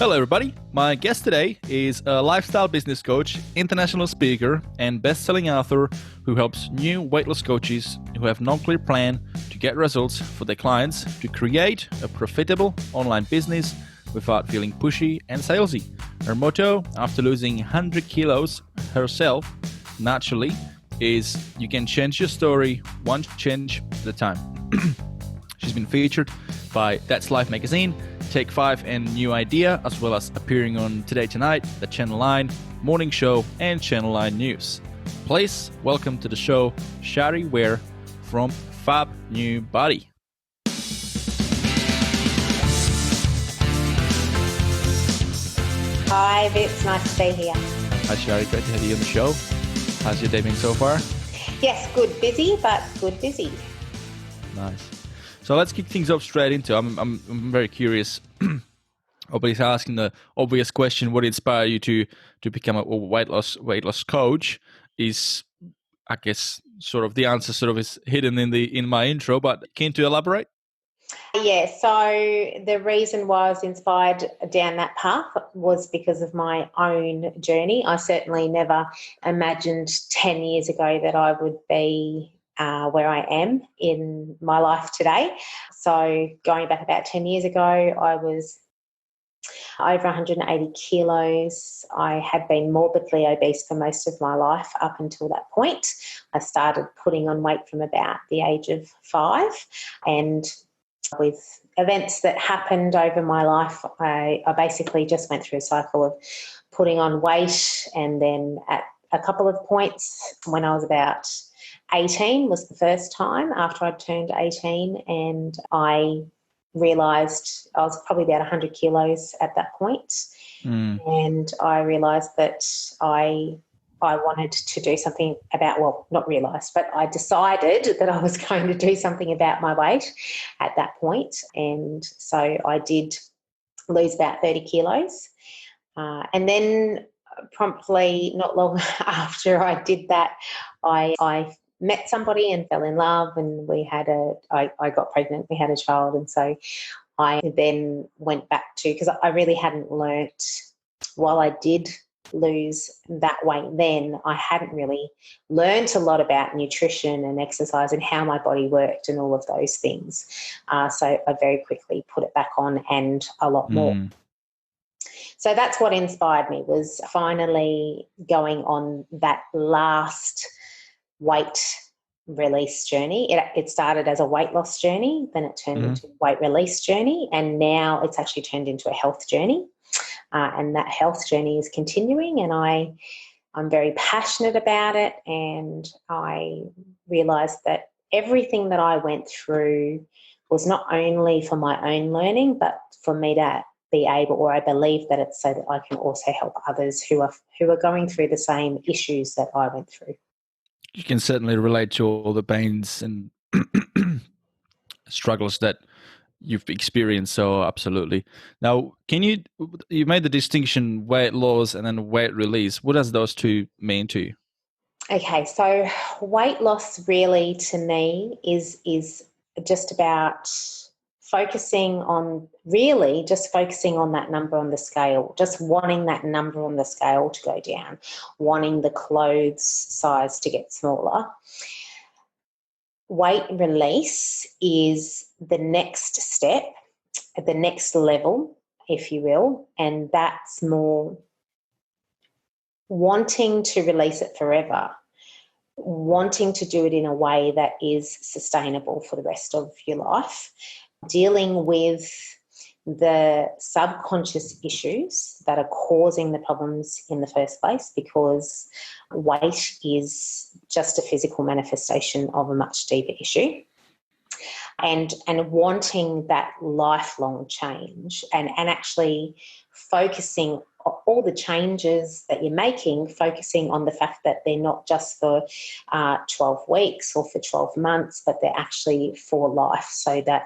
Hello everybody, my guest today is a lifestyle business coach, international speaker, and best-selling author who helps new weight loss coaches who have no clear plan to get results for their clients to create a profitable online business without feeling pushy and salesy. Her motto, after losing 100 kilos herself naturally, is you can change your story one change at a time. She's been featured by That's Life magazine, Take 5 and New Idea, as well as appearing on Today Tonight, the Channel 9 Morning Show, and Channel 9 News. Please welcome to the show Shari Ware from Fab New Body. Hi, it's nice to be here. Hi Shari, great to have you on the show. How's your day been so far? Yes, good busy, but good busy. Nice. So let's kick things off straight into. I'm very curious. Nobody's asking the obvious question: what inspired you to become a weight loss coach? Is, I guess, sort of the answer sort of is hidden in my intro. But keen to elaborate? Yeah, so the reason why I was inspired down that path was because of my own journey. I certainly never imagined 10 years ago that I would be where I am in my life today. So going back about 10 years ago, I was over 180 kilos. I had been morbidly obese for most of my life up until that point. I started putting on weight from about the age of 5, and with events that happened over my life, I basically just went through a cycle of putting on weight, and then at a couple of points when I was about 18 was the first time after I'd turned 18, and I realised I was probably about 100 kilos at that point. And I realised that I wanted to do something about, well, not realised, but I decided that I was going to do something about my weight at that point. And so I did lose about 30 kilos. And then promptly, not long after I did that, I met somebody and fell in love, and I got pregnant, we had a child. And so I then went back to, because I really hadn't learnt, while I did lose that weight then, I hadn't really learnt a lot about nutrition and exercise and how my body worked and all of those things. So I very quickly put it back on, and a lot more. So that's what inspired me, was finally going on that last weight release journey. It started as a weight loss journey, then it turned into a weight release journey, and now it's actually turned into a health journey. And that health journey is continuing, and I'm very passionate about it. And I realised that everything that I went through was not only for my own learning, but for me to be able, or I believe that it's so that I can also help others who are going through the same issues that I went through. You can certainly relate to all the pains and struggles that you've experienced, so absolutely. Now, you made the distinction weight loss and then weight release. What does those two mean to you? Okay, so weight loss really to me is just about focusing on that number on the scale, just wanting that number on the scale to go down, wanting the clothes size to get smaller. Weight release is the next step, the next level, if you will, and that's more wanting to release it forever, wanting to do it in a way that is sustainable for the rest of your life, dealing with the subconscious issues that are causing the problems in the first place, because weight is just a physical manifestation of a much deeper issue, and wanting that lifelong change, and actually focusing all the changes that you're making, focusing on the fact that they're not just for 12 weeks or for 12 months, but they're actually for life, so that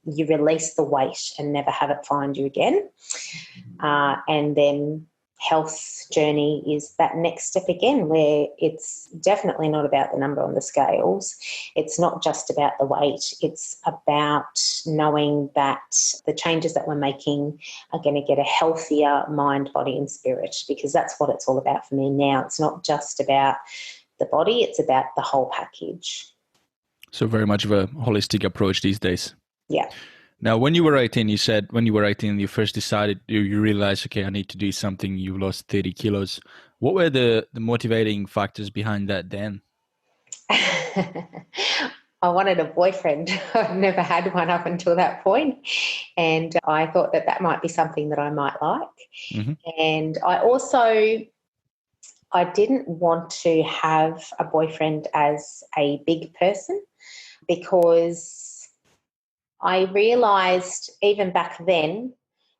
you release the weight and never have it find you again. And then health journey is that next step again, where it's definitely not about the number on the scales. It's not just about the weight. It's about knowing that the changes that we're making are going to get a healthier mind, body and spirit, because that's what it's all about for me now. It's not just about the body, it's about the whole package. So very much of a holistic approach these days. Yeah. Now, when you were 18, you said when you were 18, you first decided, you realized, okay, I need to do something. You lost 30 kilos. What were the motivating factors behind that then? I wanted a boyfriend. I've never had one up until that point, and I thought that that might be something that I might like. Mm-hmm. And I didn't want to have a boyfriend as a big person, because I realised even back then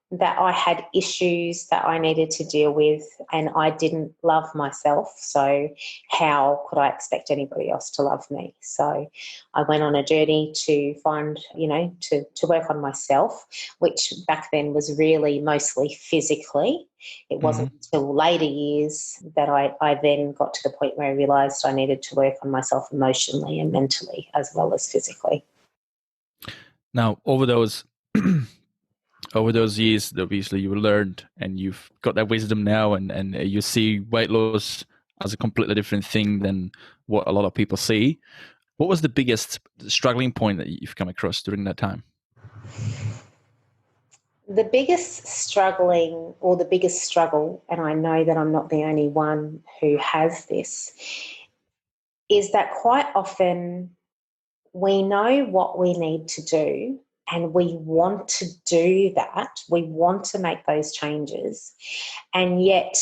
that I had issues that I needed to deal with, and I didn't love myself. So how could I expect anybody else to love me? So I went on a journey to find, to work on myself, which back then was really mostly physically. It wasn't until later years that I then got to the point where I realised I needed to work on myself emotionally and mentally as well as physically. Now, over those years, obviously you learned and you've got that wisdom now, and you see weight loss as a completely different thing than what a lot of people see. What was the biggest struggling point that you've come across during that time? The biggest struggle, and I know that I'm not the only one who has this, is that quite often we know what we need to do and we want to do that. We want to make those changes, and yet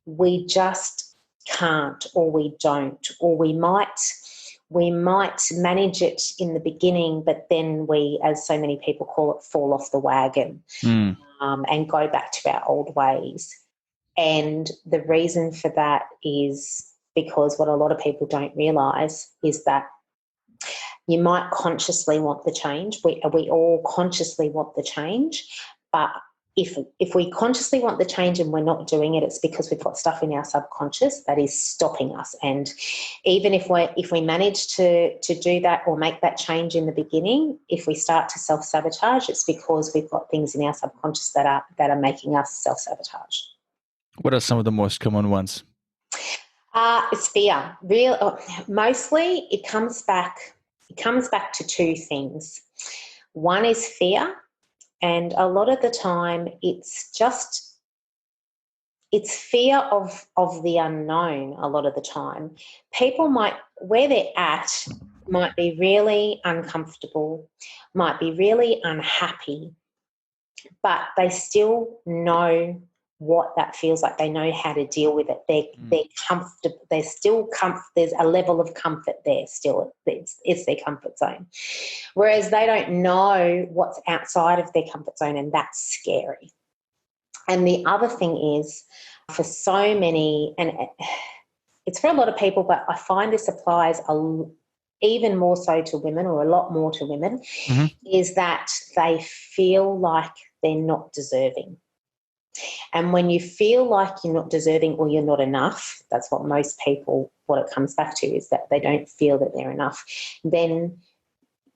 we just can't, or we don't, or we might manage it in the beginning, but then we, as so many people call it, fall off the wagon and go back to our old ways. And the reason for that is because what a lot of people don't realise is that you might consciously want the change. We all consciously want the change, but if we consciously want the change and we're not doing it, it's because we've got stuff in our subconscious that is stopping us. And even if we manage to do that or make that change in the beginning, if we start to self-sabotage, it's because we've got things in our subconscious that are making us self-sabotage. What are some of the most common ones? It's fear. Mostly it comes back to two things. One is fear, and a lot of the time it's fear of the unknown. A lot of the time people where they're at might be really uncomfortable, might be really unhappy, but they still know what that feels like. They know how to deal with it. They're comfortable. They're still there's a level of comfort there still. It's their comfort zone. Whereas they don't know what's outside of their comfort zone, and that's scary. And the other thing is, for so many, and it's for a lot of people, but I find this applies even more so to women, or a lot more to women, is that they feel like they're not deserving. And when you feel like you're not deserving or you're not enough, that's what it comes back to, is that they don't feel that they're enough. Then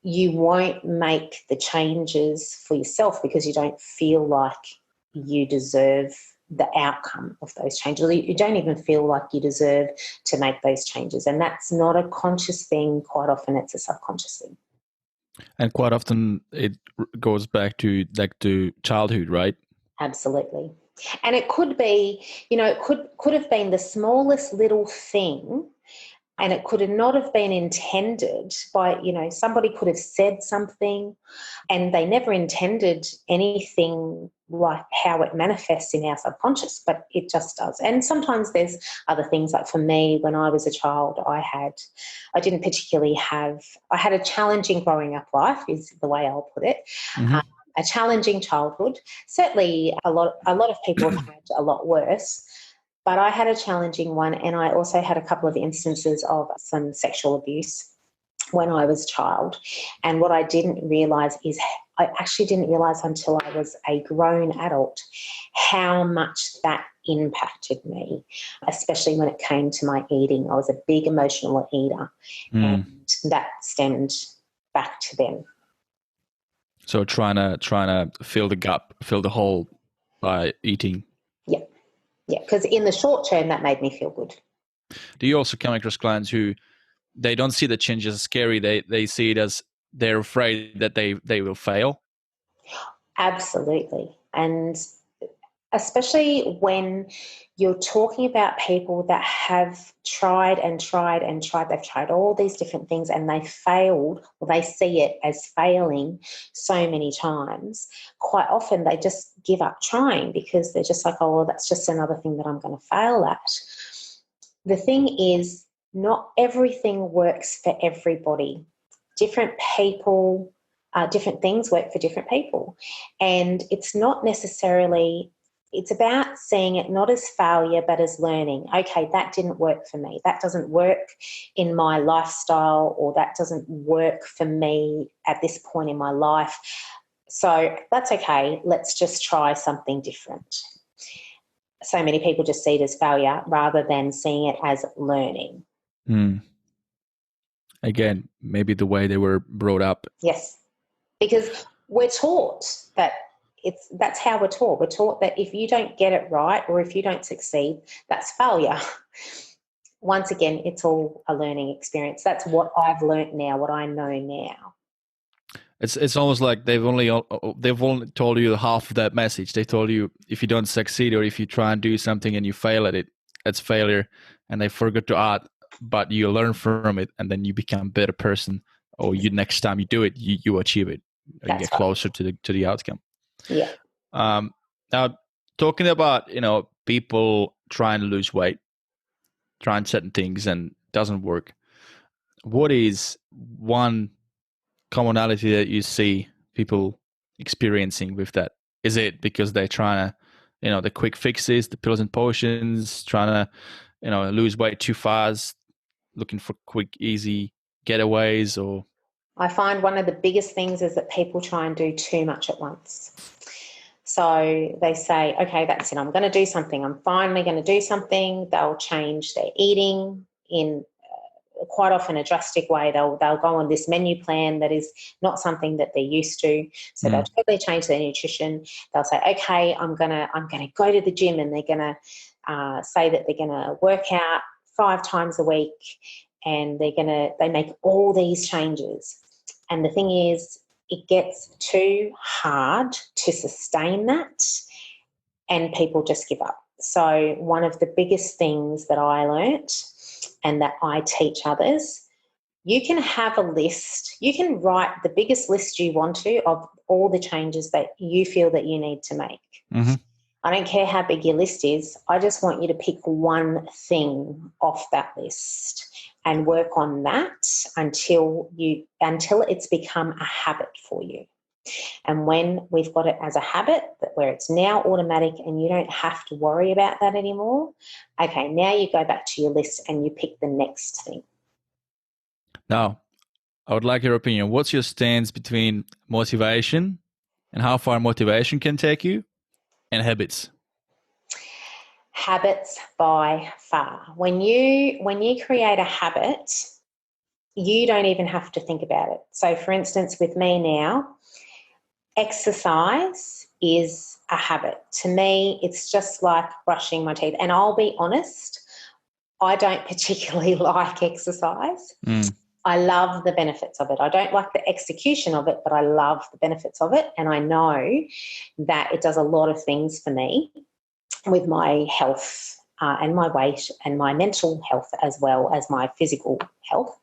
you won't make the changes for yourself because you don't feel like you deserve the outcome of those changes. You don't even feel like you deserve to make those changes. And that's not a conscious thing. Quite often it's a subconscious thing. And quite often it goes back to childhood, right? Absolutely. And it could be, it could have been the smallest little thing, and it could not have been intended by, somebody could have said something and they never intended anything like how it manifests in our subconscious, but it just does. And sometimes there's other things, like for me, when I was a child, I had a challenging growing up life, is the way I'll put it. A challenging childhood. Certainly a lot of people have had a lot worse, but I had a challenging one, and I also had a couple of instances of some sexual abuse when I was a child. And what I didn't realise is, I actually didn't realise until I was a grown adult how much that impacted me, especially when it came to my eating. I was a big emotional eater, and that stemmed back to then. So trying to fill the gap, fill the hole by eating. Yeah, because in the short term, that made me feel good. Do you also come across clients who they don't see the change as scary? They see it as they're afraid that they will fail? Absolutely. And especially when you're talking about people that have tried and tried and tried, they've tried all these different things and they failed, or they see it as failing so many times, quite often they just give up trying because they're just like, oh, well, that's just another thing that I'm going to fail at. The thing is, not everything works for everybody. Different people, different things work for different people. And it's not necessarily, it's about seeing it not as failure but as learning. Okay, that didn't work for me. That doesn't work in my lifestyle, or that doesn't work for me at this point in my life. So that's okay. Let's just try something different. So many people just see it as failure rather than seeing it as learning. Again, maybe the way they were brought up. Yes, because we're taught that that's how we're taught. We're taught that if you don't get it right or if you don't succeed, that's failure. Once again, it's all a learning experience. That's what I've learnt now, what I know now. It's almost like they've only told you half of that message. They told you if you don't succeed or if you try and do something and you fail at it, that's failure, and they forgot to add, but you learn from it and then you become a better person, or you next time you do it, you achieve it, or you get closer to the outcome. Yeah. Now, talking about people trying to lose weight, trying certain things and doesn't work, what is one commonality that you see people experiencing with that? Is it because they're trying to, the quick fixes, the pills and potions, trying to, lose weight too fast, looking for quick, easy getaways? Or I find one of the biggest things is that people try and do too much at once. So they say, okay, that's it. I'm going to do something. I'm finally going to do something. They'll change their eating in quite often a drastic way. They'll go on this menu plan that is not something that they're used to. So they'll totally change their nutrition. They'll say, okay, I'm gonna go to the gym, and they're gonna say that they're gonna work out 5 times a week, and they make all these changes. And the thing is, it gets too hard to sustain that, and people just give up. So one of the biggest things that I learnt and that I teach others, you can have a list. You can write the biggest list you want to of all the changes that you feel that you need to make. mm-hmm. I don't care how big your list is. I just want you to pick one thing off that list and work on that until it's become a habit for you. And when we've got it as a habit, where it's now automatic and you don't have to worry about that anymore, okay, now you go back to your list and you pick the next thing. Now, I would like your opinion. What's your stance between motivation and how far motivation can take you, and habits? Habits by far. When you create a habit, you don't even have to think about it. So, for instance, with me now, exercise is a habit. To me, it's just like brushing my teeth. And I'll be honest, I don't particularly like exercise. I love the benefits of it. I don't like the execution of it, but I love the benefits of it. And I know that it does a lot of things for me with my health and my weight and my mental health, as well as my physical health.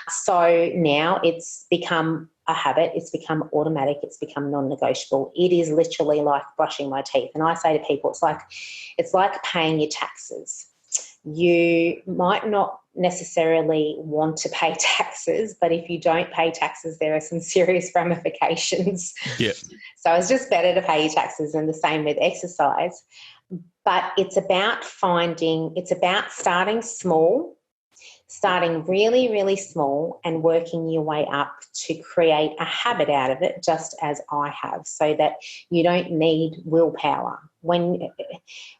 So now it's become a habit. It's become automatic. It's become non-negotiable. It is literally like brushing my teeth. And I say to people, it's like paying your taxes. You might not necessarily want to pay taxes, but if you don't pay taxes, there are some serious ramifications. Yeah. So it's just better to pay your taxes, and the same with exercise. But it's about starting small, starting really, really small and working your way up to create a habit out of it, just as I have, so that you don't need willpower. When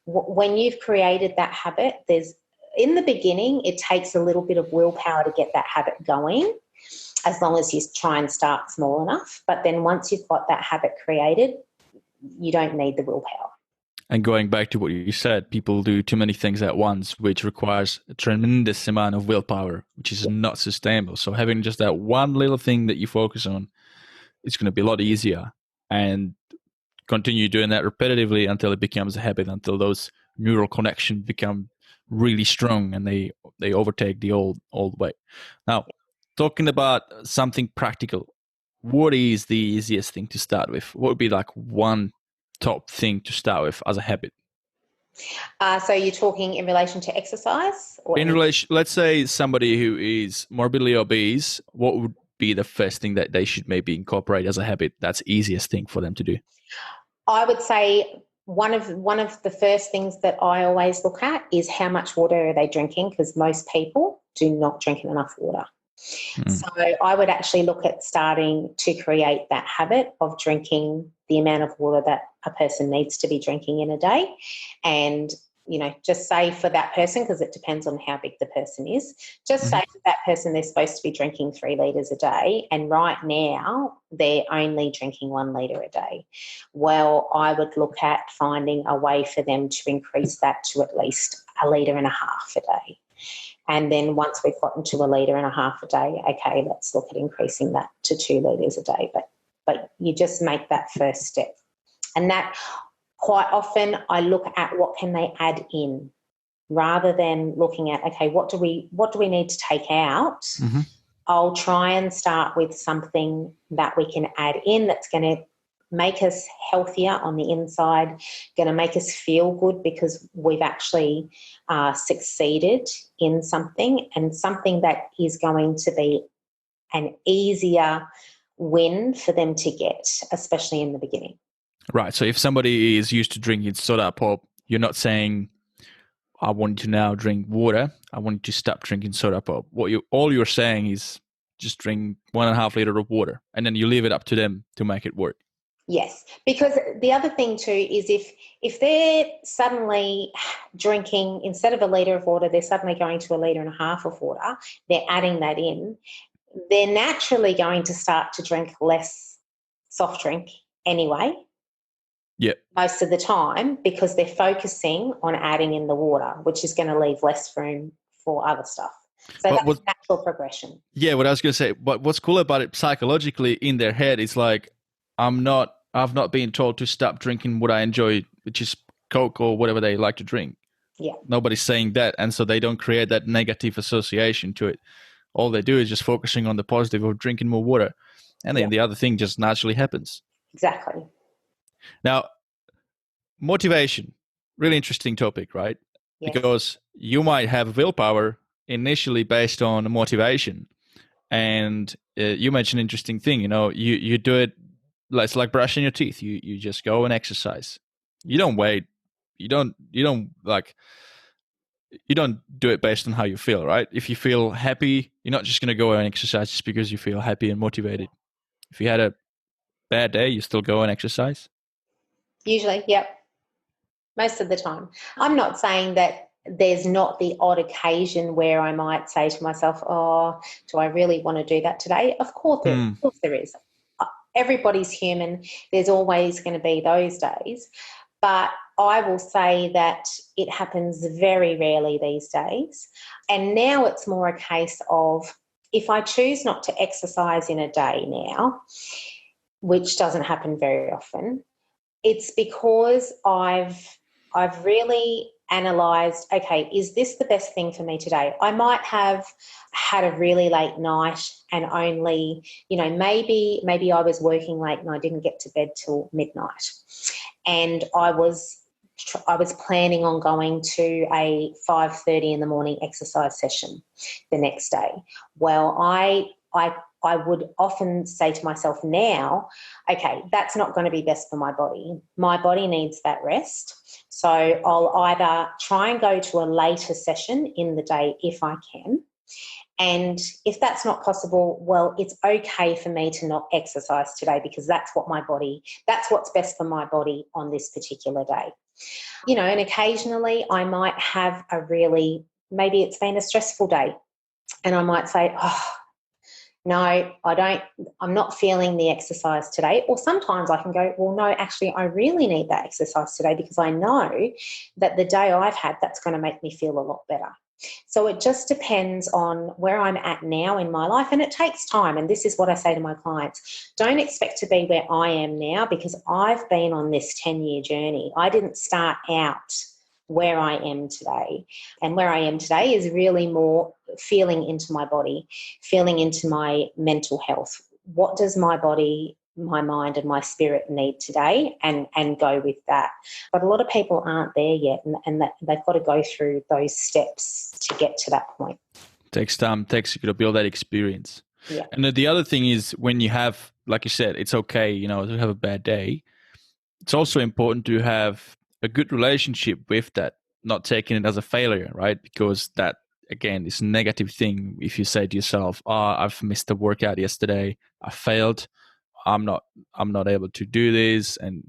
you've created that habit, in the beginning, it takes a little bit of willpower to get that habit going, as long as you try and start small enough. But then once you've got that habit created, you don't need the willpower. And going back to what you said, people do too many things at once, which requires a tremendous amount of willpower, which is not sustainable. So having just that one little thing that you focus on, it's going to be a lot easier, and continue doing that repetitively until it becomes a habit, until those neural connections become really strong and they overtake the old way. Now, talking about something practical, what is the easiest thing to start with? What would be like one top thing to start with as a habit? So you're talking in relation to exercise? Or in relation, let's say somebody who is morbidly obese, what would be the first thing that they should maybe incorporate as a habit? That's the easiest thing for them to do. I would say one of the first things that I always look at is how much water are they drinking, because most people do not drink enough water. So I would actually look at starting to create that habit of drinking the amount of water that a person needs to be drinking in a day. And, just say for that person, because it depends on how big the person is, just say for that person they're supposed to be drinking 3 litres a day, and right now they're only drinking 1 litre a day. Well, I would look at finding a way for them to increase that to at least 1.5 litres a day. And then once we've gotten to 1.5 litres a day, okay, let's look at increasing that to 2 litres a day. But you just make that first step. And that, quite often, I look at what can they add in, rather than looking at, okay, what do we need to take out? I'll try and start with something that we can add in that's going to make us healthier on the inside, going to make us feel good because we've actually succeeded in something, and something that is going to be an easier win for them to get, especially in the beginning. Right. So if somebody is used to drinking soda pop, you're not saying, I want you to now drink water. I want you to stop drinking soda pop. All you're saying is just drink 1.5 liters of water, and then you leave it up to them to make it work. Yes, because the other thing too is if they're suddenly drinking, instead of 1 litre of water, they're suddenly going to 1.5 litres of water, they're adding that in, they're naturally going to start to drink less soft drink anyway. Yeah. Most of the time, because they're focusing on adding in the water, which is going to leave less room for other stuff. So that's a natural progression. Yeah, what I was going to say, but what's cool about it psychologically in their head is like, I've not been told to stop drinking what I enjoy, which is Coke or whatever they like to drink. Yeah. Nobody's saying that, and so they don't create that negative association to it. All they do is just focusing on the positive of drinking more water, and then the other thing just naturally happens. Exactly. Now, motivation, really interesting topic, right? Yes. Because you might have willpower initially based on motivation, and you mentioned an interesting thing. You do it. It's like brushing your teeth. You just go and exercise. You don't wait. You don't do it based on how you feel, right? If you feel happy, you're not just going to go and exercise just because you feel happy and motivated. If you had a bad day, you still go and exercise? Usually, yep. Most of the time. I'm not saying that there's not the odd occasion where I might say to myself, oh, do I really want to do that today? Of course there is. Everybody's human. There's always going to be those days. But I will say that it happens very rarely these days. And now it's more a case of, if I choose not to exercise in a day now, which doesn't happen very often, it's because I've really analysed, okay, is this the best thing for me today? I might have had a really late night and only, maybe I was working late and I didn't get to bed till midnight. And I was planning on going to a 5:30 in the morning exercise session the next day. Well, I would often say to myself now, okay, that's not going to be best for my body. My body needs that rest. So I'll either try and go to a later session in the day if I can, And if that's not possible, well, it's okay for me to not exercise today because that's what's best for my body on this particular day. And occasionally I might have maybe it's been a stressful day and I might say, no, I'm not feeling the exercise today. Or sometimes I can go, well, no, actually, I really need that exercise today because I know that the day I've had, that's going to make me feel a lot better. So it just depends on where I'm at now in my life, and it takes time. And this is what I say to my clients. Don't expect to be where I am now because I've been on this 10-year journey. I didn't start out where I am today. And where I am today is really more feeling into my body, feeling into my mental health. What does my body, my mind and my spirit need today, and go with that. But a lot of people aren't there yet, and that they've got to go through those steps to get to that point. Takes time, takes you to build that experience. Yeah. And the other thing is when you have, like you said, it's okay, to have a bad day. It's also important to have a good relationship with that, not taking it as a failure, right? Because that, again, is a negative thing. If you say to yourself, I've missed a workout yesterday, I failed, I'm not able to do this, and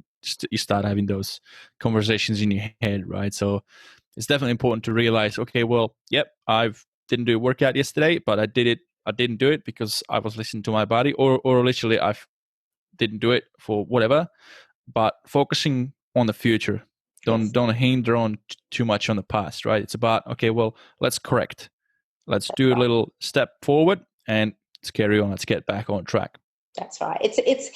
you start having those conversations in your head, right? So it's definitely important to realize, okay, well, yep, I didn't do a workout yesterday, but I didn't do it because I was listening to my body, or literally I didn't do it for whatever. But focusing on the future, don't hinder on too much on the past, right? It's about, okay, well, let's correct, let's do a little step forward, and let's carry on, let's get back on track. That's right. It's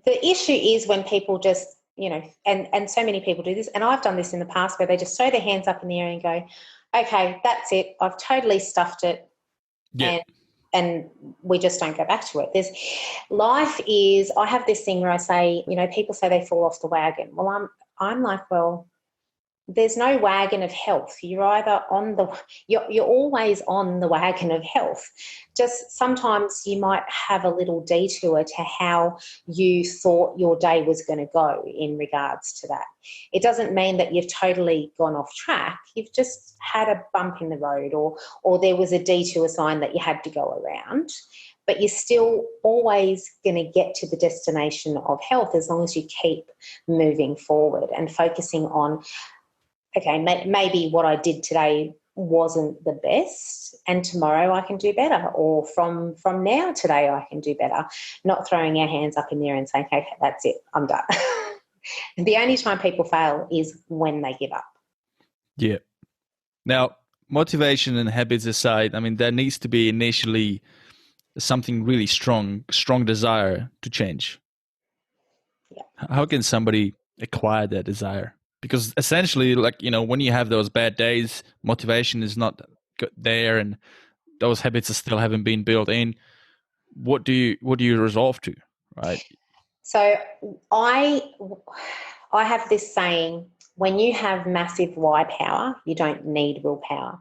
the issue is when people just, and so many people do this, and I've done this in the past where they just throw their hands up in the air and go, okay, that's it, I've totally stuffed it. Yeah. And we just don't go back to it. I have this thing where I say, people say they fall off the wagon. Well, I'm like, well, there's no wagon of health. You're either you're always on the wagon of health. Just sometimes you might have a little detour to how you thought your day was going to go in regards to that. It doesn't mean that you've totally gone off track. You've just had a bump in the road, or there was a detour sign that you had to go around. But you're still always going to get to the destination of health as long as you keep moving forward and focusing on, okay, maybe what I did today wasn't the best and tomorrow I can do better, or from now today I can do better, not throwing our hands up in the air and saying, okay, that's it, I'm done. And the only time people fail is when they give up. Yeah. Now, motivation and habits aside, there needs to be initially something really strong desire to change. Yeah. How can somebody acquire that desire? Because essentially, when you have those bad days, motivation is not there, and those habits still haven't been built in. What do you resolve to, right? So I have this saying: when you have massive why power, you don't need willpower.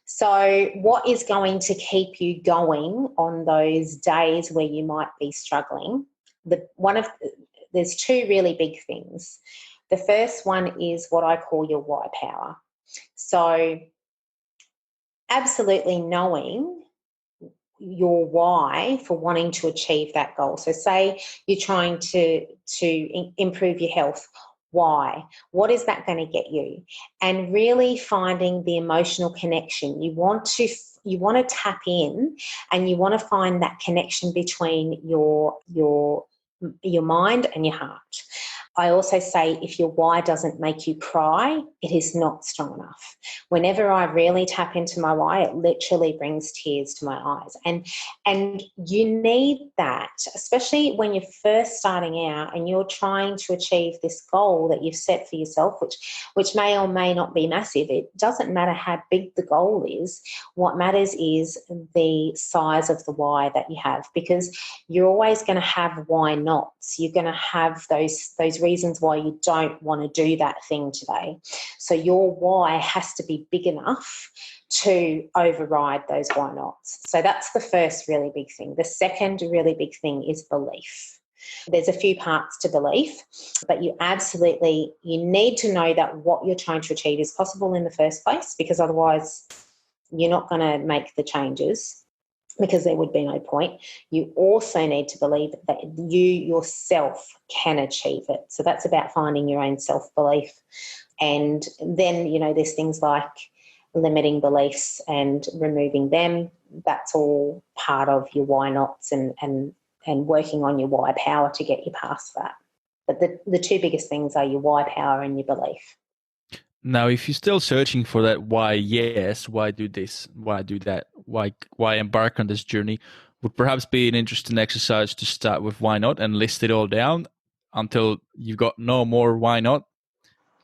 So what is going to keep you going on those days where you might be struggling? There's two really big things. The first one is what I call your why power. So absolutely knowing your why for wanting to achieve that goal. So say you're trying to improve your health. Why? What is that going to get you? And really finding the emotional connection. You want to tap in, and you want to find that connection between your mind and your heart. I also say if your why doesn't make you cry, it is not strong enough. Whenever I really tap into my why, it literally brings tears to my eyes. And you need that, especially when you're first starting out and you're trying to achieve this goal that you've set for yourself, which may or may not be massive. It doesn't matter how big the goal is. What matters is the size of the why that you have, because you're always going to have why nots. You're going to have those reasons why you don't want to do that thing today. So your why has to be big enough to override those why nots. So that's the first really big thing. The second really big thing is belief. There's a few parts to belief, but you need to know that what you're trying to achieve is possible in the first place, because otherwise you're not going to make the changes because there would be no point. You also need to believe that you yourself can achieve it. So that's about finding your own self-belief. And then, there's things like limiting beliefs and removing them. That's all part of your why nots and working on your why power to get you past that. But the two biggest things are your why power and your belief. Now, if you're still searching for that why yes, why do this, why do that, why embark on this journey, would perhaps be an interesting exercise to start with why not and list it all down until you've got no more why not.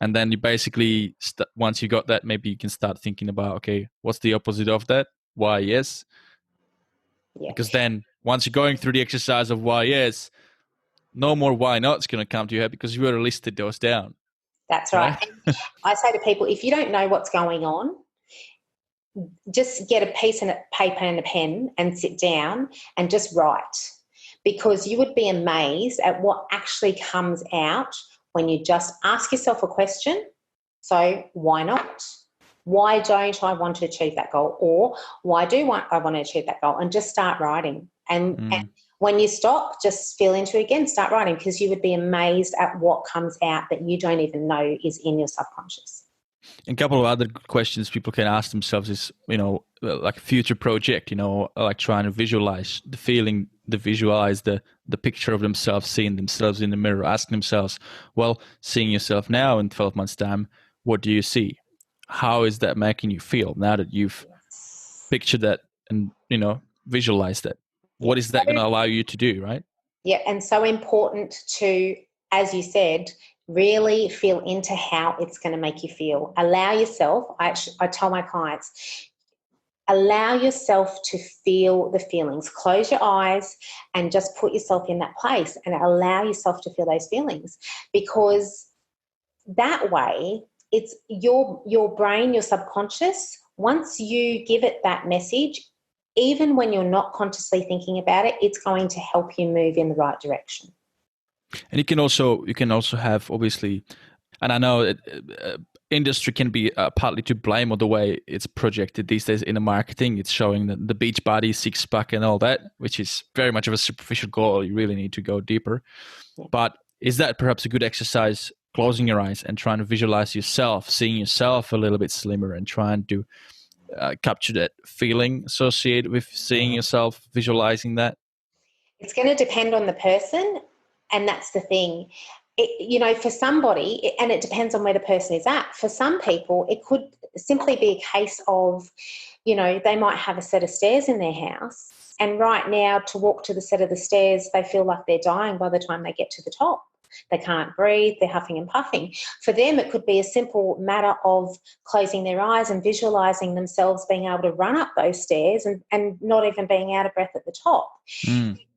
And then you basically, once you got that, maybe you can start thinking about, okay, what's the opposite of that? Why yes? Yeah. Because then once you're going through the exercise of why yes, no more why not's going to come to your head because you already listed those down. That's right. And I say to people, if you don't know what's going on, just get a piece of paper and a pen and sit down and just write, because you would be amazed at what actually comes out when you just ask yourself a question. So why not? Why don't I want to achieve that goal? Or why do I want to achieve that goal? And just start writing. And when you stop, just feel into it again, start writing, because you would be amazed at what comes out that you don't even know is in your subconscious. And a couple of other questions people can ask themselves is, like a future project, like trying to visualize the feeling, visualize the picture of themselves, seeing themselves in the mirror, asking themselves, well, seeing yourself now in 12 months' time, what do you see? How is that making you feel now that you've pictured that and, visualized that? What is that going to allow you to do, right? Yeah, and so important to, as you said, really feel into how it's going to make you feel. Allow yourself, I tell my clients, allow yourself to feel the feelings. Close your eyes and just put yourself in that place and allow yourself to feel those feelings, because that way it's your brain, your subconscious, once you give it that message, even when you're not consciously thinking about it, it's going to help you move in the right direction. And you can also have, obviously, and I know industry can be partly to blame on the way it's projected these days in the marketing. It's showing the beach body, six pack, and all that, which is very much of a superficial goal. You really need to go deeper. Yeah. But is that perhaps a good exercise? Closing your eyes and trying to visualize yourself, seeing yourself a little bit slimmer, and trying to capture that feeling associated with seeing yourself, visualizing that? It's going to depend on the person, and that's the thing. For somebody, and it depends on where the person is at. For some people, it could simply be a case of, they might have a set of stairs in their house, and right now to walk to the set of the stairs, they feel like they're dying by the time they get to the top. They can't breathe, they're huffing and puffing. For them, it could be a simple matter of closing their eyes and visualising themselves being able to run up those stairs and not even being out of breath at the top.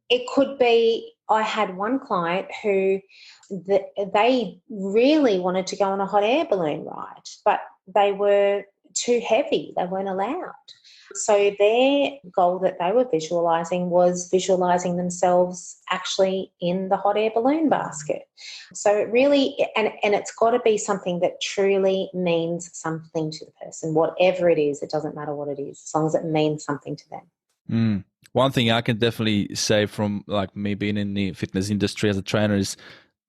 It could be, I had one client who they really wanted to go on a hot air balloon ride, but they were too heavy. They weren't allowed. So their goal that they were visualising was visualising themselves actually in the hot air balloon basket. So it really, and it's got to be something that truly means something to the person. Whatever it is, it doesn't matter what it is, as long as it means something to them. One thing I can definitely say from like me being in the fitness industry as a trainer is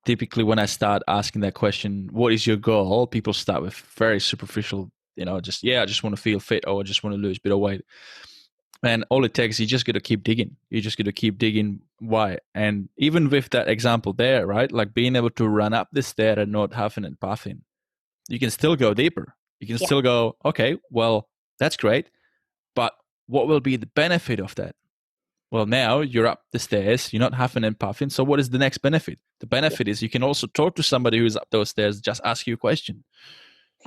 typically when I start asking that question, what is your goal? People start with very superficial, I just want to feel fit, or I just want to lose a bit of weight. And all it takes, you just got to keep digging. You just got to keep digging why. And even with that example there, right? Like being able to run up the stair and not huffing and puffing, you can still go deeper. You can still go, okay, well, that's great. But what will be the benefit of that? Well, now you're up the stairs, you're not huffing and puffing. So what is the next benefit? The benefit is you can also talk to somebody who's up those stairs, just ask you a question.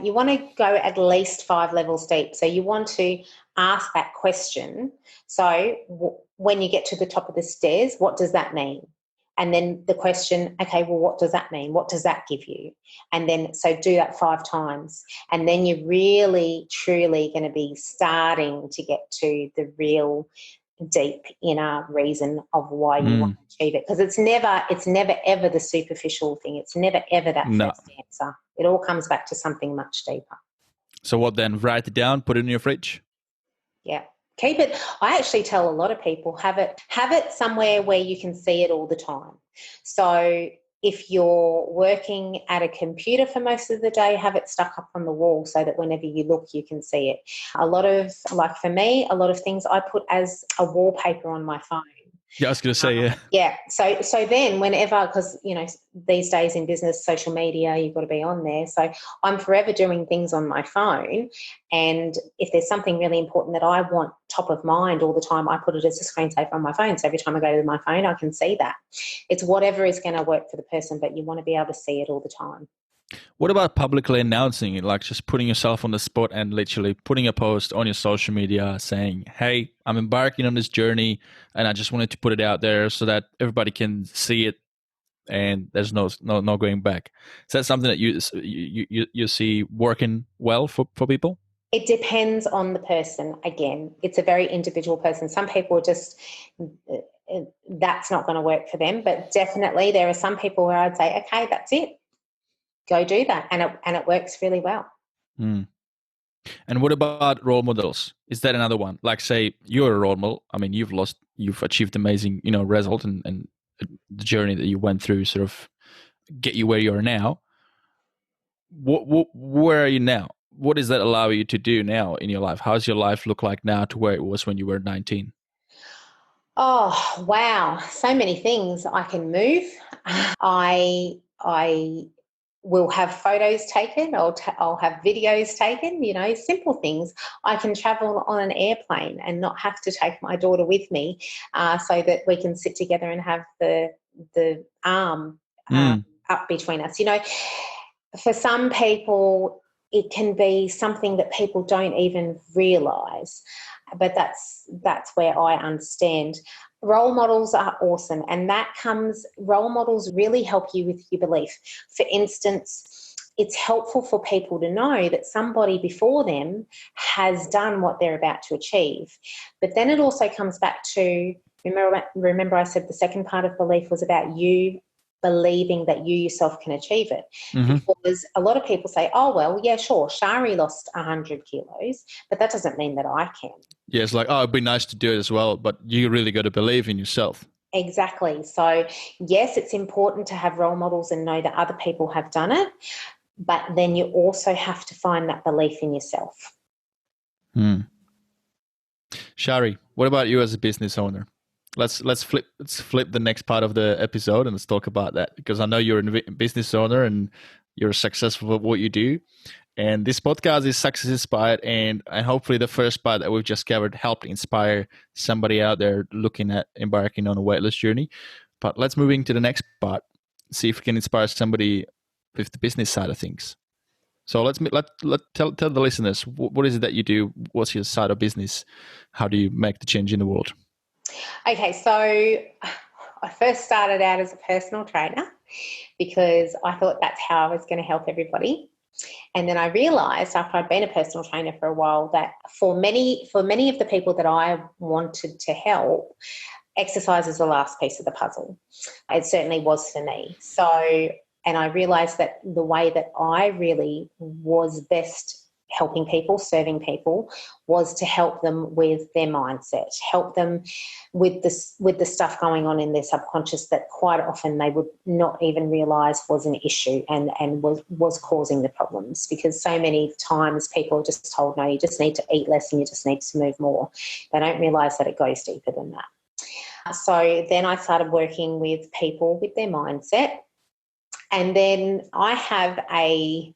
You want to go at least 5 levels deep. So you want to ask that question. So when you get to the top of the stairs, what does that mean? And then the question, okay, well, what does that mean? What does that give you? And then, so do that 5 times. And then you're really, truly going to be starting to get to the real deep inner reason of why you want to achieve it. Because it's never ever the superficial thing. It's never ever that first answer. It all comes back to something much deeper. So what then? Write it down, put it in your fridge? Yeah. Keep it. I actually tell a lot of people have it somewhere where you can see it all the time. So if you're working at a computer for most of the day, have it stuck up on the wall so that whenever you look, you can see it. A lot of, like for me, a lot of things I put as a wallpaper on my phone. Yeah, I was going to say, yeah. Yeah. So then whenever, because, these days in business, social media, you've got to be on there. So I'm forever doing things on my phone. And if there's something really important that I want top of mind all the time, I put it as a screensaver on my phone. So every time I go to my phone, I can see that. It's whatever is going to work for the person, but you want to be able to see it all the time. What about publicly announcing it, like just putting yourself on the spot and literally putting a post on your social media saying, hey, I'm embarking on this journey and I just wanted to put it out there so that everybody can see it and there's no going back. Is that something that you see working well for people? It depends on the person. Again, it's a very individual person. Some people are just, that's not going to work for them, but definitely there are some people where I'd say, okay, that's it. Go do that. And it works really well. Mm. And what about role models? Is that another one? Like, say you're a role model. I mean, you've achieved amazing, result and the journey that you went through sort of get you where you are now. Where are you now? What does that allow you to do now in your life? How's your life look like now to where it was when you were 19? Oh, wow. So many things. I can move. I will have photos taken. I'll have videos taken, simple things. I can travel on an airplane and not have to take my daughter with me so that we can sit together and have the arm up between us. For some people, it can be something that people don't even realise, but that's where I understand. Role models are awesome, and role models really help you with your belief. For instance, it's helpful for people to know that somebody before them has done what they're about to achieve. But then it also comes back to, remember I said the second part of belief was about you believing that you yourself can achieve it. Mm-hmm. Because a lot of people say, oh, well, yeah, sure, Shari lost 100 kilos, but that doesn't mean that I can. Yeah, it's like, oh, it'd be nice to do it as well, but you really got to believe in yourself. Exactly. So, yes, it's important to have role models and know that other people have done it, but then you also have to find that belief in yourself. Shari, what about you as a business owner? Let's flip the next part of the episode and let's talk about that, because I know you're a business owner and you're successful at what you do. And this podcast is Success Inspired, and hopefully the first part that we've just covered helped inspire somebody out there looking at embarking on a weight loss journey. But let's move into the next part, see if we can inspire somebody with the business side of things. So let's tell the listeners, what is it that you do? What's your side of business? How do you make the change in the world? Okay, so I first started out as a personal trainer because I thought that's how I was going to help everybody. And then I realised after I'd been a personal trainer for a while that for many of the people that I wanted to help, exercise is the last piece of the puzzle. It certainly was for me. And I realised that the way that I really was best helping people, serving people, was to help them with their mindset, help them with the stuff going on in their subconscious that quite often they would not even realise was an issue and was causing the problems. Because so many times people are just told, no, you just need to eat less and you just need to move more. They don't realise that it goes deeper than that. So then I started working with people with their mindset. And then I have a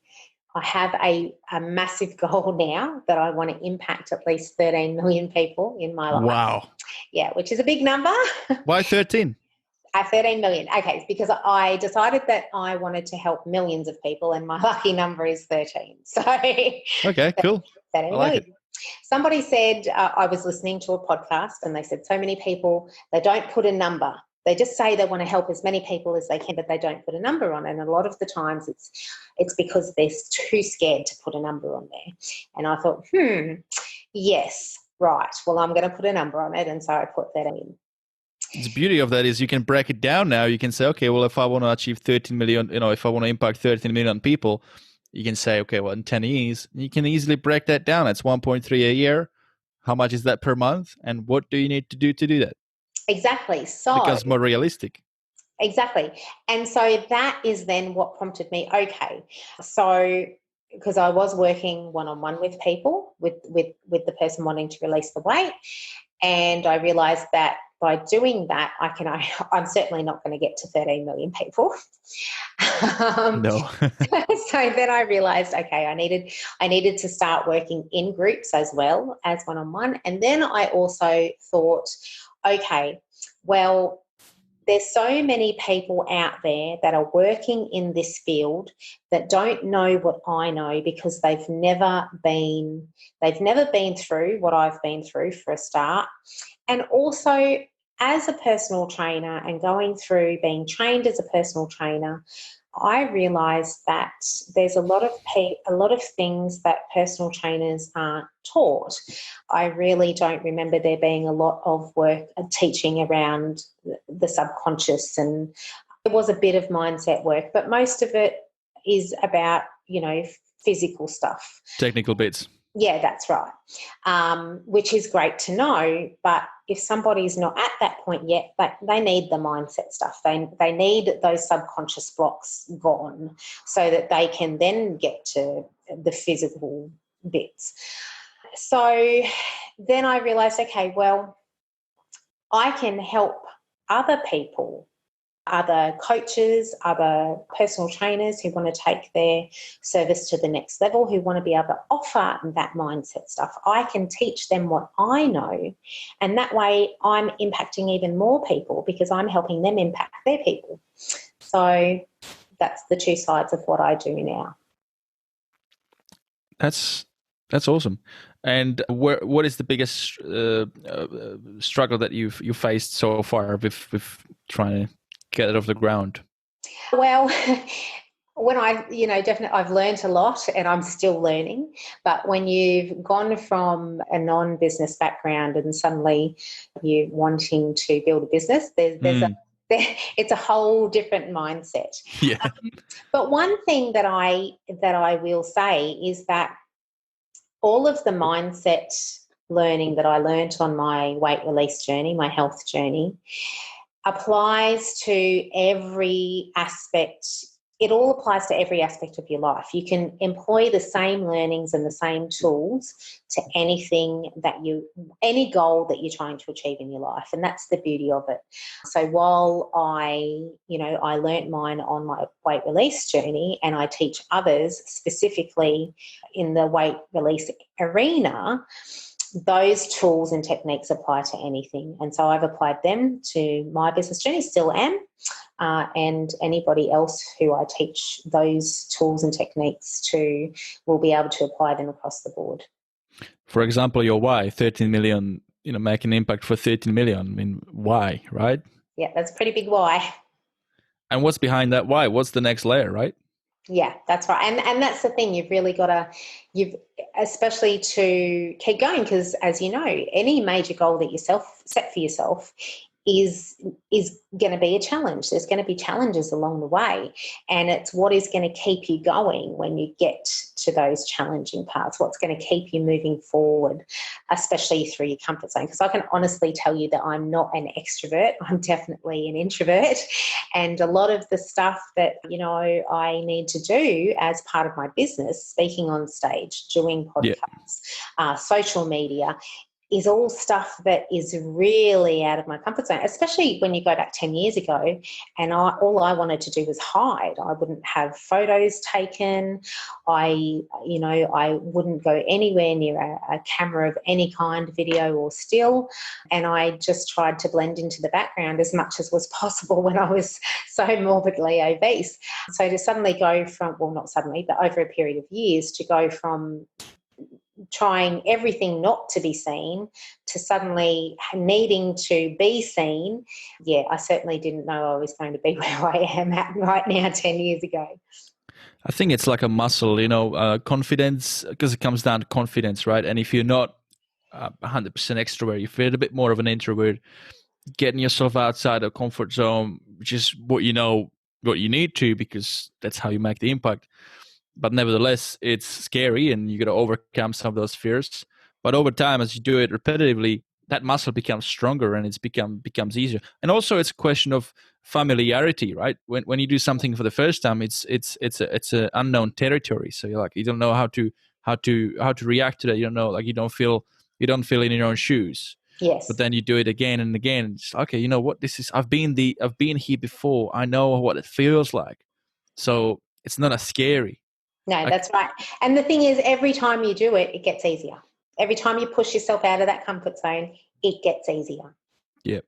massive goal now that I want to impact at least 13 million people in my life. Wow. Yeah, which is a big number. Why 13? 13 million. Okay, because I decided that I wanted to help millions of people and my lucky number is 13. So okay, cool. 13 I like million. it. Somebody said, I was listening to a podcast and they said so many people, they don't put a number. They just say they want to help as many people as they can, but they don't put a number on it. And a lot of the times it's because they're too scared to put a number on there. And I thought, yes, right. Well, I'm going to put a number on it. And so I put that in. The beauty of that is you can break it down now. You can say, okay, well, if I want to achieve 13 million, if I want to impact 13 million people, you can say, okay, well, in 10 years, you can easily break that down. It's 1.3 a year. How much is that per month? And what do you need to do that? Exactly. Because more realistic. Exactly. And so that is then what prompted me, okay, so because I was working one-on-one with people, with the person wanting to release the weight, and I realised that by doing that, I'm certainly not going to get to 13 million people. No. So then I realised, okay, I needed to start working in groups as well as one-on-one. And then I also thought, okay, well, there's so many people out there that are working in this field that don't know what I know because they've never been through what I've been through, for a start. And also, as a personal trainer and going through being trained as a personal trainer, I realised that there's a lot of things that personal trainers aren't taught. I really don't remember there being a lot of work teaching around the subconscious, and it was a bit of mindset work, but most of it is about, physical stuff. Technical bits. Yeah, that's right, which is great to know. But if somebody's not at that point yet, but they need the mindset stuff. They need those subconscious blocks gone so that they can then get to the physical bits. So then I realised, okay, well, I can help other people, other coaches, other personal trainers who want to take their service to the next level, who want to be able to offer that mindset stuff. I can teach them what I know, and that way I'm impacting even more people because I'm helping them impact their people. So that's the two sides of what I do now. That's awesome. And what is the biggest struggle that you faced so far with trying to get it off the ground? Well, when definitely I've learned a lot and I'm still learning, but when you've gone from a non-business background and suddenly you're wanting to build a business, it's a whole different mindset. Yeah. But one thing that I will say is that all of the mindset learning that I learned on my weight release journey, my health journey, applies to every aspect. It all applies to every aspect of your life. You can employ the same learnings and the same tools to any goal that you're trying to achieve in your life. And that's the beauty of it. So while I learnt mine on my weight release journey, and I teach others specifically in the weight release arena, those tools and techniques apply to anything. And so I've applied them to my business journey, still am, and anybody else who I teach those tools and techniques to will be able to apply them across the board. For example, your why, 13 million, make an impact for 13 million. I mean, why, right? Yeah, that's a pretty big why. And what's behind that why? What's the next layer, right? Yeah, that's right. And that's the thing. You've really got to, especially to keep going, because as you know, any major goal that you set for yourself is going to be a challenge. There's going to be challenges along the way, and it's what is going to keep you going when you get to those challenging parts, what's going to keep you moving forward, especially through your comfort zone. Because I can honestly tell you that I'm not an extrovert. I'm definitely an introvert, and a lot of the stuff that I need to do as part of my business, speaking on stage, doing podcasts, social media, is all stuff that is really out of my comfort zone, especially when you go back 10 years ago and all I wanted to do was hide. I wouldn't have photos taken. I wouldn't go anywhere near a camera of any kind, video or still, and I just tried to blend into the background as much as was possible when I was so morbidly obese. So to suddenly go from, well, not suddenly, but over a period of years, to go from trying everything not to be seen to suddenly needing to be seen, I certainly didn't know I was going to be where I am at right now 10 years ago. I think it's like a muscle, confidence, because it comes down to confidence, right? And if you're not 100% extrovert, if you're a bit more of an introvert, getting yourself outside of comfort zone, which is what you need to, because that's how you make the impact. But nevertheless, it's scary and you got to overcome some of those fears. But over time, as you do it repetitively, that muscle becomes stronger and becomes easier. And also, it's a question of familiarity, right? When you do something for the first time, it's a unknown territory. So you don't know how to react to that. You don't know, like you don't feel in your own shoes. Yes. But then you do it again and again. And it's okay. You know what? This is. I've been here before. I know what it feels like. So it's not as scary. No, that's right. And the thing is, every time you do it, it gets easier. Every time you push yourself out of that comfort zone, it gets easier. Yeah.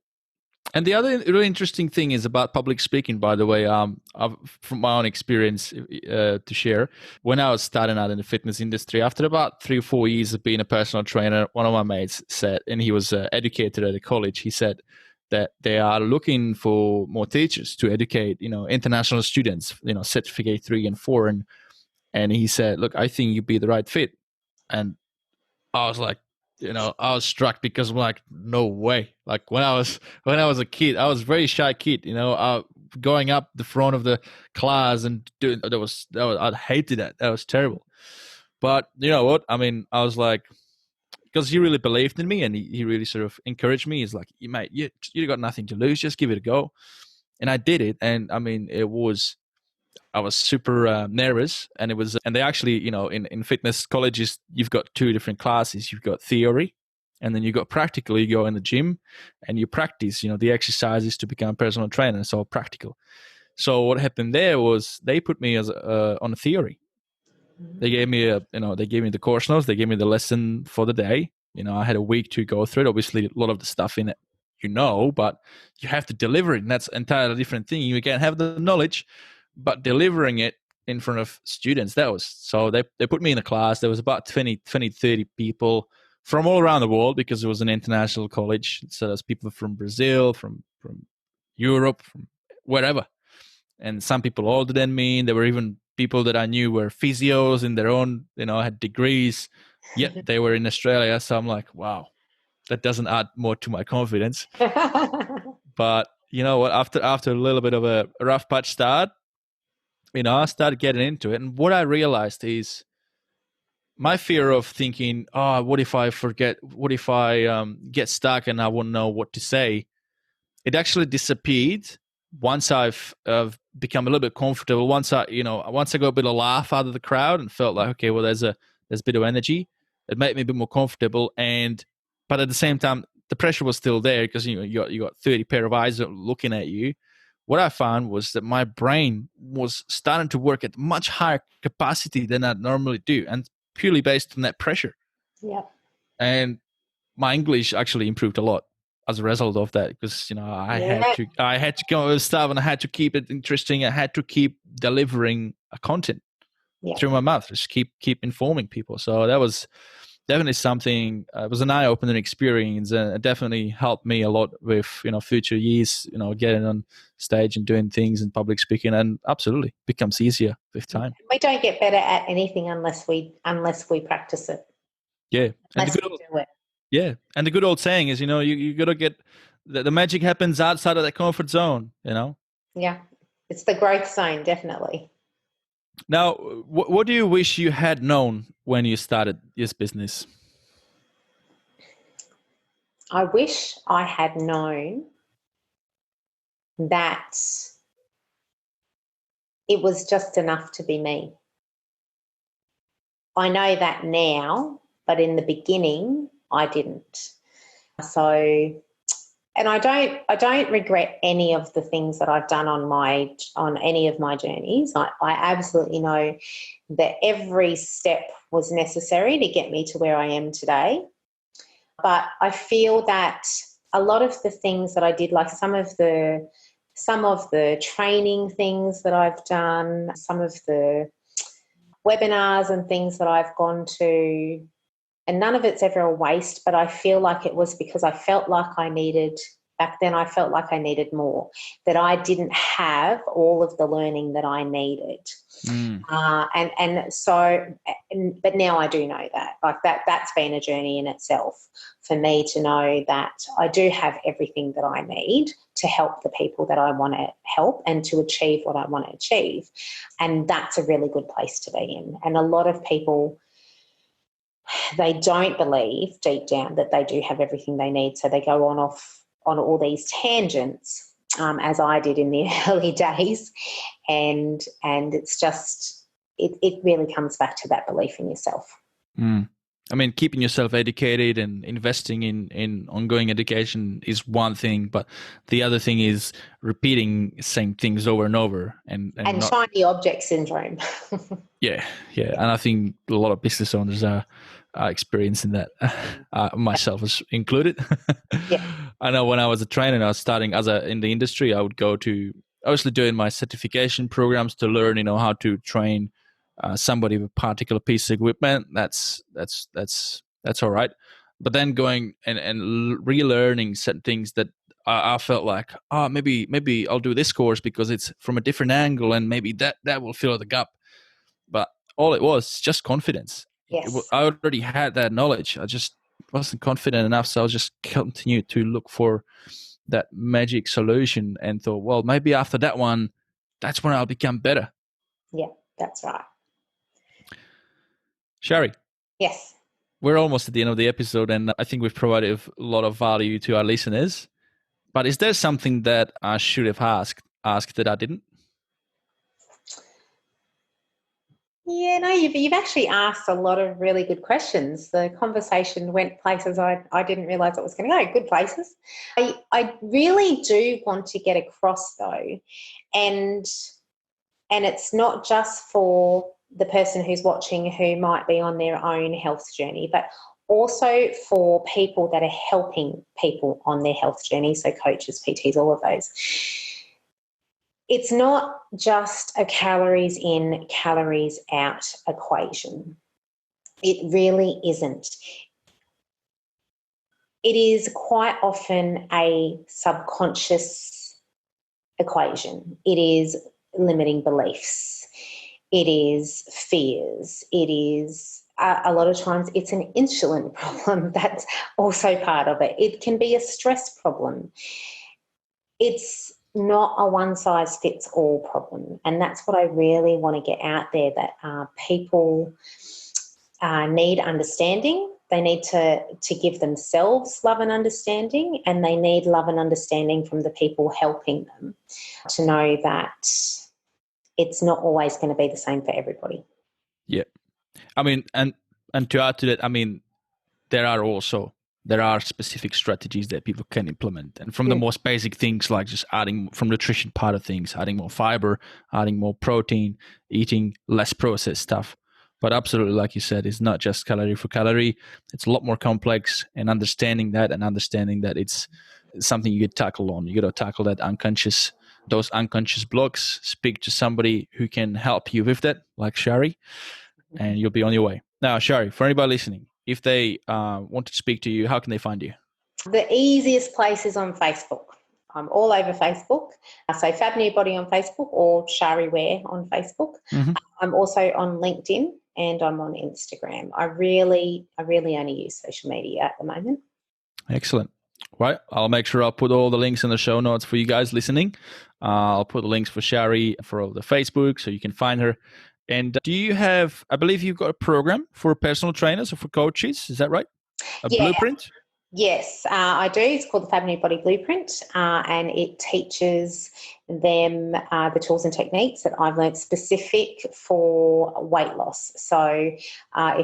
And the other really interesting thing is about public speaking, by the way, from my own experience to share. When I was starting out in the fitness industry, after about 3 or 4 years of being a personal trainer, one of my mates said, and he was educated at a college, he said that they are looking for more teachers to educate, international students, certificate 3 and 4. And he said, look, I think you'd be the right fit. And I was like, I was struck because I'm like, no way. Like when I was a kid, I was a very shy kid, going up the front of the class and doing I hated that. That was terrible. But you know what? I mean, I was like, because he really believed in me and he really sort of encouraged me. He's like, mate, you got nothing to lose. Just give it a go. And I did it. And I mean, I was super nervous, and they actually, in fitness colleges, you've got 2 different classes. You've got theory, and then you got practical. You go in the gym and you practice, the exercises to become a personal trainer. So practical. So what happened there was they put me as on a theory. They gave me the course notes. They gave me the lesson for the day. I had a week to go through it. Obviously, a lot of the stuff in it, but you have to deliver it, and that's an entirely different thing. You can have the knowledge, but delivering it in front of students, they put me in a class. There was about 20, 30 people from all around the world because it was an international college. So there's people from Brazil, from Europe, from wherever. And some people older than me. There were even people that I knew were physios in their own, had degrees, yet they were in Australia. So I'm like, wow, that doesn't add more to my confidence. But you know what, after a little bit of a rough patch start, I started getting into it. And what I realized is my fear of thinking, oh, what if I forget? What if I get stuck and I won't know what to say? It actually disappeared once I've become a little bit comfortable. Once I got a bit of laugh out of the crowd and felt like, okay, well, there's a bit of energy. It made me a bit more comfortable. But at the same time, the pressure was still there because you got 30 pair of eyes looking at you. What I found was that my brain was starting to work at much higher capacity than I normally do, and purely based on that pressure. Yeah. And my English actually improved a lot as a result of that, because I had to go with stuff, and I had to keep it interesting. I had to keep delivering a content through my mouth, just keep informing people. So that was definitely something. It was an eye-opening experience, and it definitely helped me a lot with future years. Getting on stage and doing things and public speaking, and absolutely becomes easier with time. We don't get better at anything unless we practice it. Yeah, unless we do it. Yeah, and the good old saying is, you got to get the magic happens outside of that comfort zone. Yeah, it's the growth zone, definitely. Now, what do you wish you had known when you started this business? I wish I had known that it was just enough to be me. I know that now, but in the beginning, I didn't. So, and I don't regret any of the things that I've done on any of my journeys. I absolutely know that every step was necessary to get me to where I am today. But I feel that a lot of the things that I did, like some of the training things that I've done, some of the webinars and things that I've gone to, and none of it's ever a waste, but I feel like it was because I felt like back then I felt like I needed more, that I didn't have all of the learning that I needed. But now I do know that. Like that's been a journey in itself for me to know that I do have everything that I need to help the people that I want to help and to achieve what I want to achieve. And that's a really good place to be in. And a lot of people they don't believe deep down that they do have everything they need. So they go on all these tangents, as I did in the early days. And it's just, it really comes back to that belief in yourself. Mm. I mean, keeping yourself educated and investing in ongoing education is one thing, but the other thing is repeating same things over and over. And not, shiny object syndrome. Yeah. And I think a lot of business owners are experiencing that, myself as included. Yeah. I know when I was a trainer and I was starting in the industry, I would go to, obviously doing my certification programs to learn, how to train somebody with a particular piece of equipment. That's all right. But then going and relearning certain things that I felt like, maybe I'll do this course because it's from a different angle and maybe that will fill the gap. But all it was just confidence. Yes. I already had that knowledge. I just wasn't confident enough, so I was just continued to look for that magic solution and thought, well, maybe after that one, that's when I'll become better. Yeah, that's right. Shari. Yes. We're almost at the end of the episode, and I think we've provided a lot of value to our listeners. But is there something that I should have asked that I didn't? Yeah, no, you've actually asked a lot of really good questions. The conversation went places I didn't realise it was going to go, good places. I really do want to get across, though, and it's not just for the person who's watching who might be on their own health journey, but also for people that are helping people on their health journey, so coaches, PTs, all of those. It's not just a calories in, calories out equation. It really isn't. It is quite often a subconscious equation. It is limiting beliefs. It is fears. It is, a lot of times, it's an insulin problem. That's also part of it. It can be a stress problem. It's not a one-size-fits-all problem, and that's what I really want to get out there, that people need understanding. They need to give themselves love and understanding, and they need love and understanding from the people helping them to know that it's not always going to be the same for everybody. Yeah. I mean, and to add to that, I mean, there are specific strategies that people can implement. And from the most basic things like just adding, from nutrition part of things, adding more fiber, adding more protein, eating less processed stuff. But absolutely, like you said, it's not just calorie for calorie. It's a lot more complex, and understanding that it's something you get tackle on. You got to tackle those unconscious blocks, speak to somebody who can help you with that, like Shari, and you'll be on your way. Now, Shari, for anybody listening, if they want to speak to you, how can they find you? The easiest place is on Facebook. I'm all over Facebook. So Fab New Body on Facebook or Shari Ware on Facebook. Mm-hmm. I'm also on LinkedIn and I'm on Instagram. I really only use social media at the moment. Excellent. Right. I'll make sure I'll put all the links in the show notes for you guys listening. I'll put the links for Shari for the Facebook so you can find her. And do you have, I believe you've got a program for personal trainers or for coaches, is that right? A blueprint? Yes, I do. It's called the Fab New Body Blueprint, and it teaches them the tools and techniques that I've learned specific for weight loss. So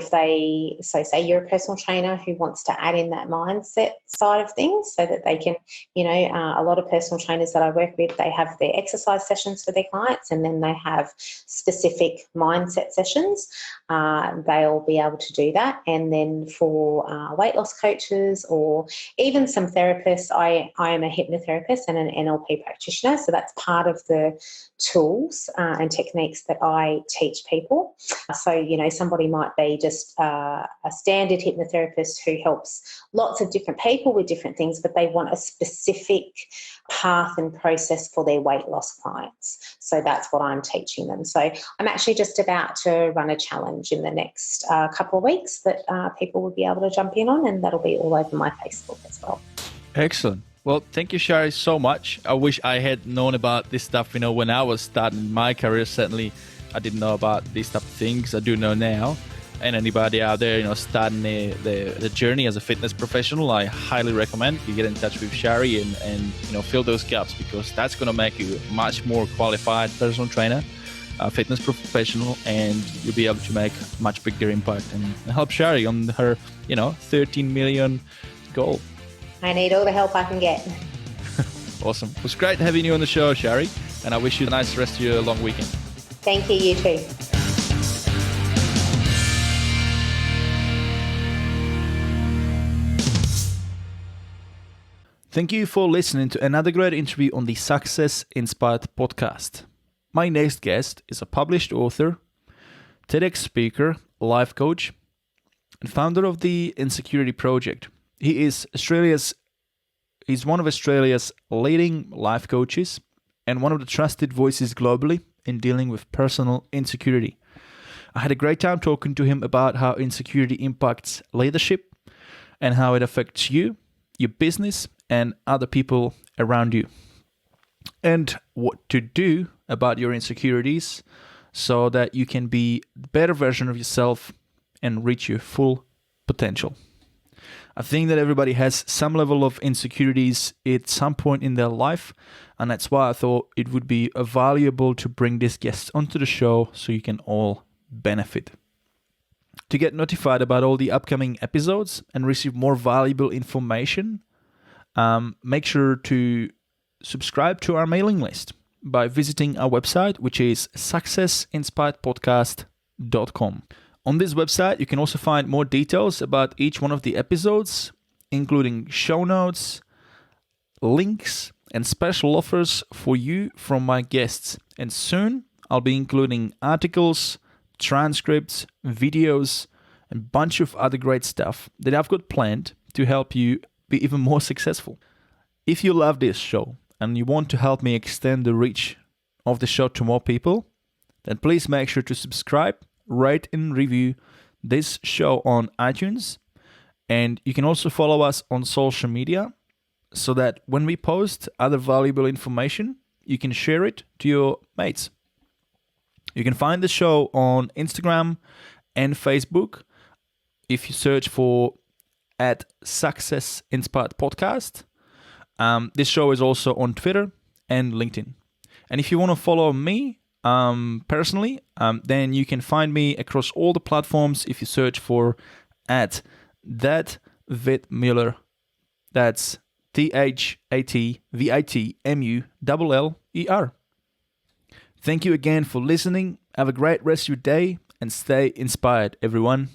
say you're a personal trainer who wants to add in that mindset side of things so that they can, a lot of personal trainers that I work with, they have their exercise sessions for their clients and then they have specific mindset sessions. They'll be able to do that. And then for weight loss coaches or even some therapists, I am a hypnotherapist and an NLP practitioner, so that's part of the tools and techniques that I teach people. So, somebody might be just a standard hypnotherapist who helps lots of different people with different things, but they want a specific path and process for their weight loss clients. So that's what I'm teaching them. So I'm actually just about to run a challenge in the next couple of weeks that people will be able to jump in on, and that'll be all over my Facebook as well. Excellent. Well, thank you, Shari, so much. I wish I had known about this stuff, when I was starting my career. Certainly, I didn't know about these type of things. I do know now. and anybody out there, starting the journey as a fitness professional, I highly recommend you get in touch with Shari and fill those gaps, because that's going to make you a much more qualified personal trainer, fitness professional, and you'll be able to make much bigger impact and help Shari on her 13 million goal. I need all the help I can get. Awesome. It was great having you on the show, Shari, and I wish you a nice rest of your long weekend. Thank you, you too. Thank you for listening to another great interview on the Success Inspired podcast. My next guest is a published author, TEDx speaker, life coach, and founder of the Insecurity Project. He's one of Australia's leading life coaches and one of the trusted voices globally in dealing with personal insecurity. I had a great time talking to him about how insecurity impacts leadership and how it affects you, your business, and other people around you, and what to do about your insecurities so that you can be the better version of yourself and reach your full potential. I think that everybody has some level of insecurities at some point in their life, and that's why I thought it would be valuable to bring this guest onto the show so you can all benefit. To get notified about all the upcoming episodes and receive more valuable information, make sure to subscribe to our mailing list by visiting our website, which is successinspiredpodcast.com. On this website, you can also find more details about each one of the episodes, including show notes, links, and special offers for you from my guests. And soon, I'll be including articles, transcripts, videos, and a bunch of other great stuff that I've got planned to help you be even more successful. If you love this show and you want to help me extend the reach of the show to more people, then please make sure to subscribe, rate and review this show on iTunes. And you can also follow us on social media so that when we post other valuable information, you can share it to your mates. You can find the show on Instagram and Facebook if you search for @Success Inspired Podcast. This show is also on Twitter and LinkedIn. And if you want to follow me personally, then you can find me across all the platforms if you search for @ThatVitMuller. That's ThatVitMuller. Thank you again for listening. Have a great rest of your day and stay inspired, everyone.